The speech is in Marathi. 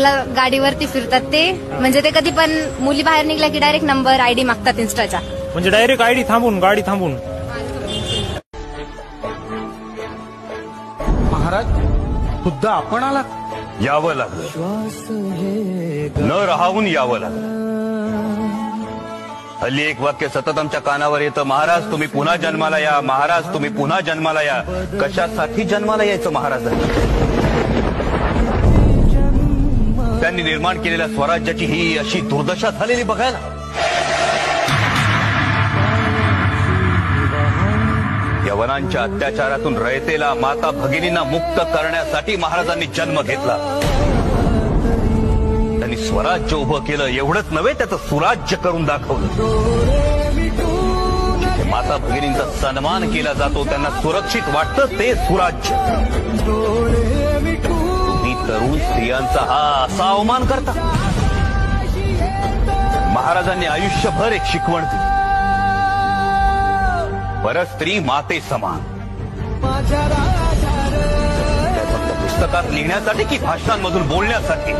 बाजूला गाडीवरती फिरतात ते, म्हणजे ते कधी पण मुली बाहेर निघल्या की डायरेक्ट नंबर आयडी मागतात इन्स्टाच्या, म्हणजे डायरेक्ट आयडी थांबून गाडी थांबून. महाराज खुद्द आपण आला. यावं लागलं, न राहून यावं लागलं. हल्ली एक वाक्य सतत आमच्या कानावर येतं, महाराज तुम्ही पुन्हा जन्माला या, महाराज तुम्ही पुन्हा जन्माला या. कशासाठी जन्माला यायचं महाराजांनी? त्यांनी निर्माण केलेल्या स्वराज्याची ही अशी दुर्दशा झालेली बघायला. यवनांच्या अत्याचारातून रयतेला माता भगिनींना मुक्त करण्यासाठी महाराजांनी जन्म घेतला. त्यांनी स्वराज्य उभं केलं, एवढंच नव्हे त्याचं सुराज्य करून दाखवलं. माता भगिनींचा सन्मान केला जातो, त्यांना सुरक्षित वाटतं ते सुराज्य. तुम्ही तरुण स्त्रियांचा हा असा अवमान करता. महाराजांनी आयुष्यभर एक शिकवण दिली, परस्त्री माते समान. पुस्तकात लिहिण्यासाठी की भाषणांमधून बोलण्यासाठी?